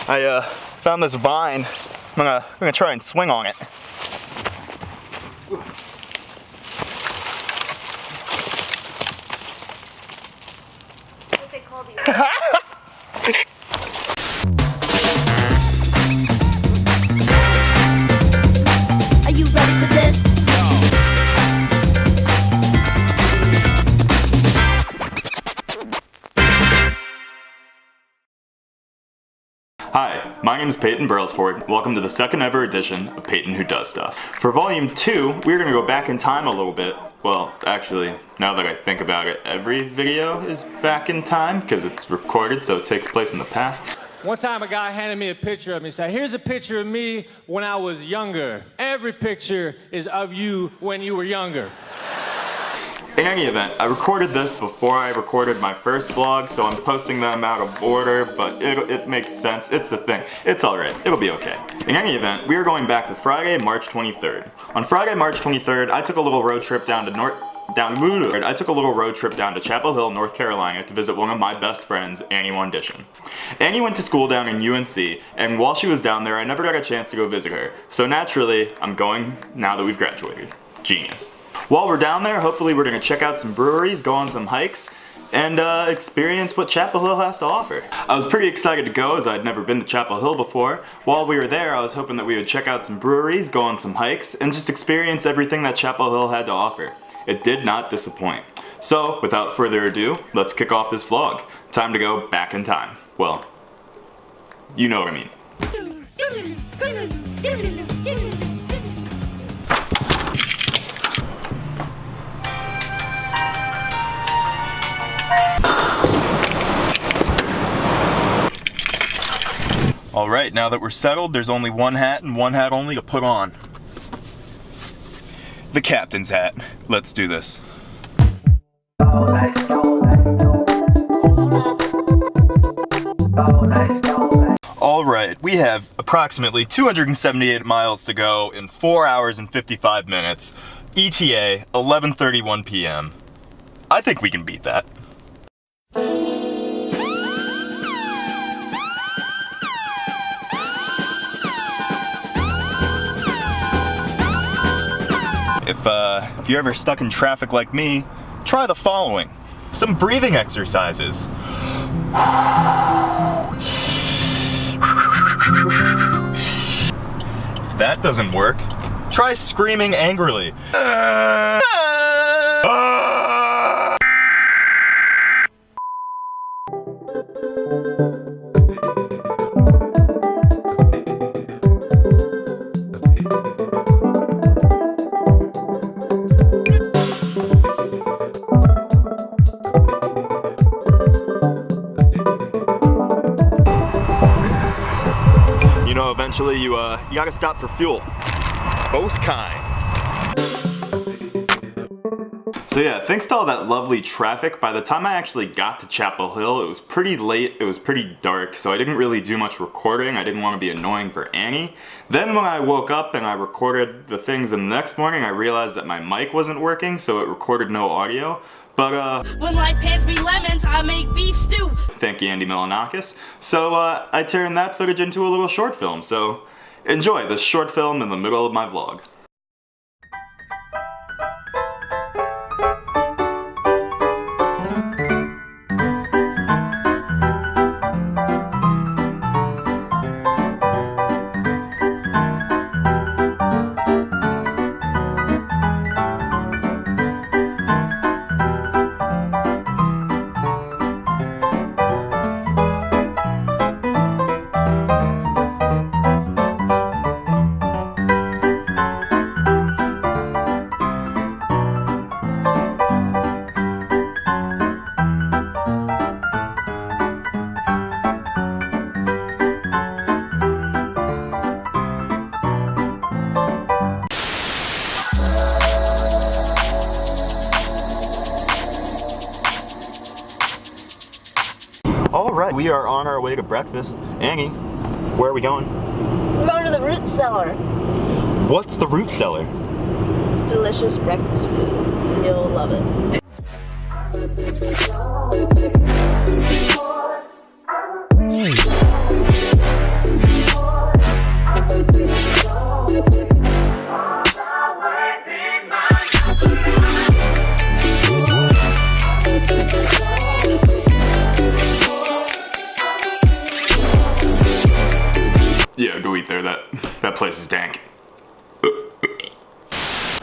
I found this vine. I'm gonna try and swing on it. What they call these? Are you ready for this? Hi, my name is Peyton Brailsford. Welcome to the second ever edition of Peyton Who Does Stuff. For Volume 2, we're going to go back in time a little bit. Well, actually, now that I think about it, every video is back in time because it's recorded, so it takes place in the past. One time a guy handed me a picture of me and said, here's a picture of me when I was younger. Every picture is of you when you were younger. In any event, I recorded this before I recorded my first vlog, so I'm posting them out of order, but it makes sense. It's a thing. It's alright. It'll be okay. In any event, we are going back to Friday, March 23rd. On Friday, March 23rd, I took a little road trip down to Chapel Hill, North Carolina to visit one of my best friends, Annie Wandishin. Annie went to school down in UNC, and while she was down there, I never got a chance to go visit her. So naturally, I'm going now that we've graduated. Genius. While we're down there, hopefully we're going to check out some breweries, go on some hikes, and experience what Chapel Hill has to offer. I was pretty excited to go as I'd never been to Chapel Hill before. While we were there, I was hoping that we would check out some breweries, go on some hikes, and just experience everything that Chapel Hill had to offer. It did not disappoint. So, without further ado, let's kick off this vlog. Time to go back in time. Well, you know what I mean. Alright, now that we're settled, there's only one hat and one hat only to put on. The captain's hat. Let's do this. Alright, we have approximately 278 miles to go in 4 hours and 55 minutes. ETA, 11:31 p.m. I think we can beat that. If you're ever stuck in traffic like me, try the following. Some breathing exercises. If that doesn't work, try screaming angrily. Eventually, you gotta stop for fuel. Both kinds. So yeah, thanks to all that lovely traffic, by the time I actually got to Chapel Hill, it was pretty late, it was pretty dark, so I didn't really do much recording. I didn't want to be annoying for Annie. Then when I woke up and I recorded the things the next morning, I realized that my mic wasn't working, so it recorded no audio. But when life hands me lemons, I make beef stew. Thank you, Andy Milanakis. So I turned that footage into a little short film, so enjoy this short film in the middle of my vlog. Alright, we are on our way to breakfast. Annie, where are we going? We're going to the root cellar. What's the root cellar? It's delicious breakfast food. You'll love it. either. That place is dank.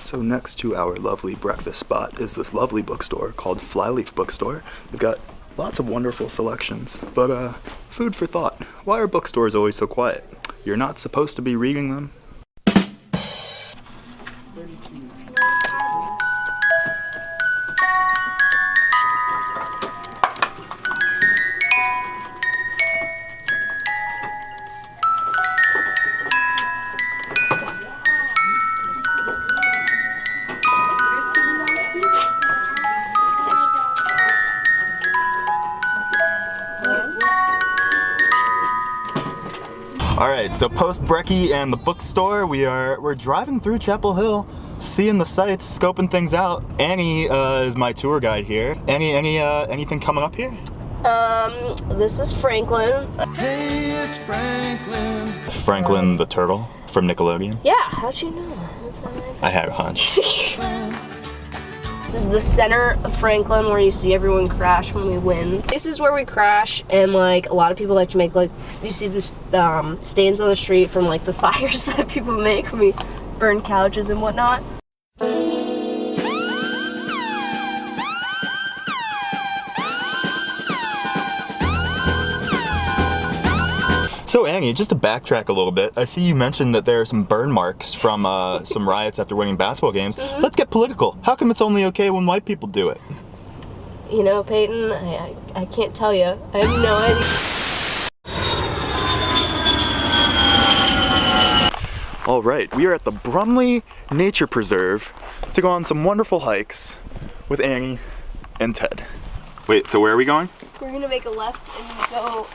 So next to our lovely breakfast spot is this lovely bookstore called Flyleaf Bookstore. They've got lots of wonderful selections, but food for thought. Why are bookstores always so quiet? You're not supposed to be reading them. Alright, so post brekkie and the bookstore, we're driving through Chapel Hill, seeing the sights, scoping things out. Annie is my tour guide here. Annie, anything coming up here? This is Franklin. Hey, it's Franklin. Franklin the turtle from Nickelodeon. Yeah, how'd you know? That's how I had a hunch. This is the center of Franklin where you see everyone crash when we win. This is where we crash, and like a lot of people like to make, like, you see this stains on the street from like the fires that people make when we burn couches and whatnot. So Annie, just to backtrack a little bit, I see you mentioned that there are some burn marks from some riots after winning basketball games. Mm-hmm. Let's get political. How come it's only okay when white people do it? You know, Peyton, I can't tell you. I have no idea. All right, we are at the Brumley Nature Preserve to go on some wonderful hikes with Annie and Ted. Wait, so where are we going? We're gonna make a left and go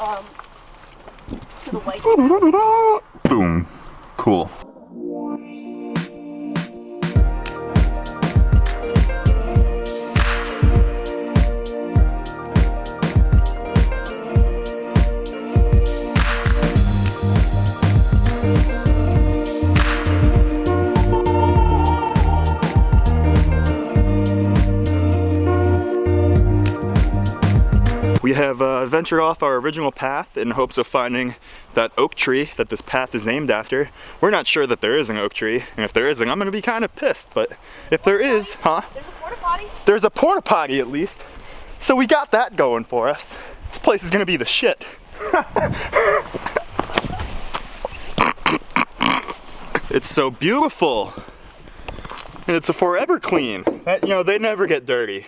to the white. Boom. Cool. We have ventured off our original path in hopes of finding that oak tree that this path is named after. We're not sure that there is an oak tree, and if there isn't, I'm gonna be kind of pissed, but if there is, huh? There's a porta potty. There's a porta potty at least. So we got that going for us. This place is gonna be the shit. It's so beautiful. And it's a forever clean. You know, they never get dirty.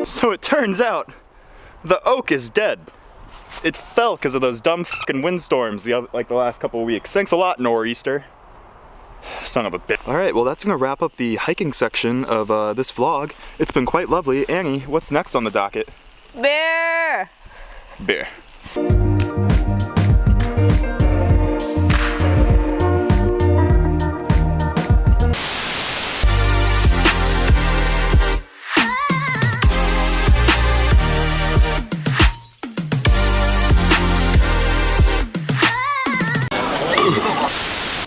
So it turns out, the oak is dead. It fell because of those dumb fucking windstorms the last couple of weeks. Thanks a lot, Nor'easter. Son of a bitch. All right, well that's gonna wrap up the hiking section of this vlog. It's been quite lovely. Annie, what's next on the docket? Bear! Bear.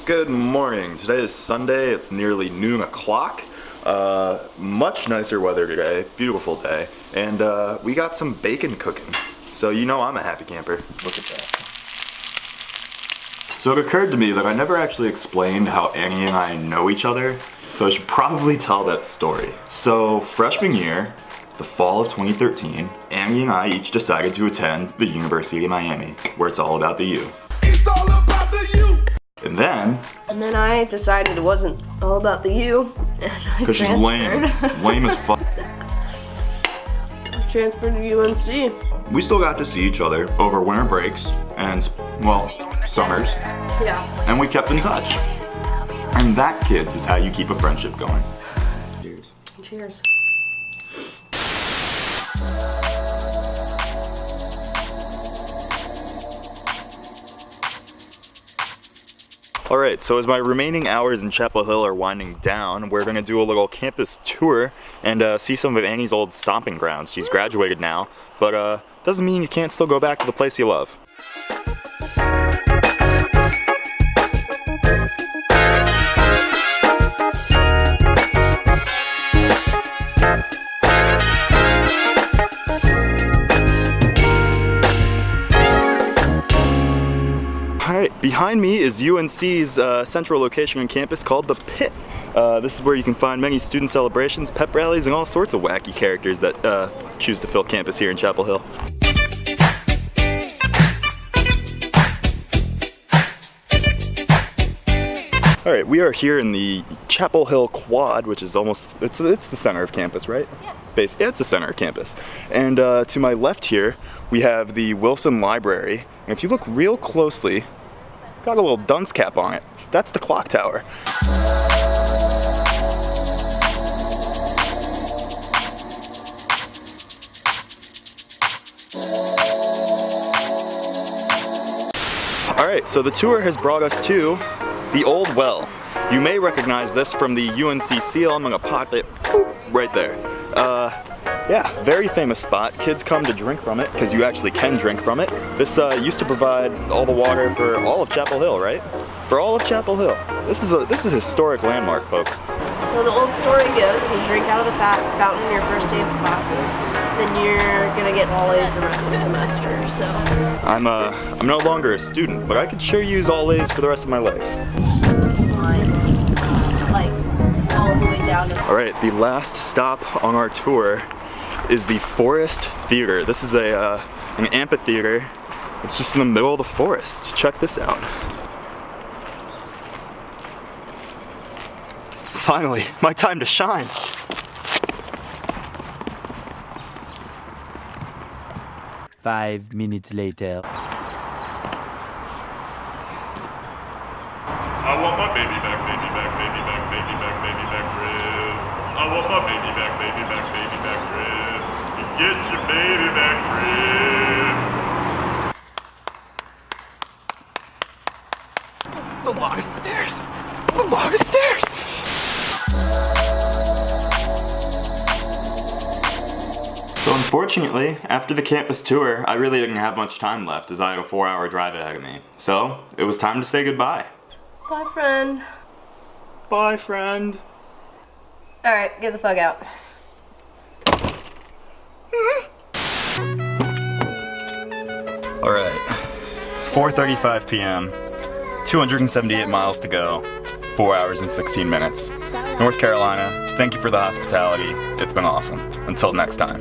Good morning. Today is Sunday. It's nearly noon o'clock. Much nicer weather today. Beautiful day. And we got some bacon cooking. So you know I'm a happy camper. Look at that. So it occurred to me that I never actually explained how Annie and I know each other, so I should probably tell that story. So freshman year, the fall of 2013, Annie and I each decided to attend the University of Miami, where it's all about the U. It's all about the you. And then I decided it wasn't all about the U, and I because she's lame. Lame as fuck. Transferred to UNC. We still got to see each other over winter breaks and, well, summers. Yeah. And we kept in touch. And that, kids, is how you keep a friendship going. Cheers. Cheers. Alright, so as my remaining hours in Chapel Hill are winding down, we're going to do a little campus tour and see some of Annie's old stomping grounds. She's graduated now, but doesn't mean you can't still go back to the place you love. behind me is UNC's central location on campus called the Pit. This is where you can find many student celebrations, pep rallies, and all sorts of wacky characters that choose to fill campus here in Chapel Hill. All right, we are here in the Chapel Hill Quad, which is it's the center of campus, right? Yeah. Yeah, it's the center of campus. And to my left here, we have the Wilson Library. And if you look real closely, it's got a little dunce cap on it. That's the clock tower. All right, so the tour has brought us to the Old Well. You may recognize this from the UNC seal. I'm gonna pop it right there. Yeah, very famous spot. Kids come to drink from it because you actually can drink from it. This used to provide all the water for all of Chapel Hill, right? For all of Chapel Hill. This is a historic landmark, folks. So the old story goes, if you drink out of the fountain your first day of classes, then you're gonna get all A's the rest of the semester. So I'm no longer a student, but I could sure use all A's for the rest of my life. Like all the way down to. All right, the last stop on our tour is the Forest Theater. This is an amphitheater. It's just in the middle of the forest. Check this out. Finally, my time to shine. Five minutes later. I want my baby back, baby back, baby back, baby back, baby back ribs. I want my baby back, baby back, baby back ribs. Get your baby back ribs. It's a lot of stairs. It's a lot of stairs. So unfortunately, after the campus tour, I really didn't have much time left as I had a 4-hour drive ahead of me. So it was time to say goodbye. Bye, friend. Bye, friend. All right, get the fuck out. All right, 4:35 p.m., 278 miles to go, 4 hours and 16 minutes. North Carolina, thank you for the hospitality. It's been awesome. Until next time.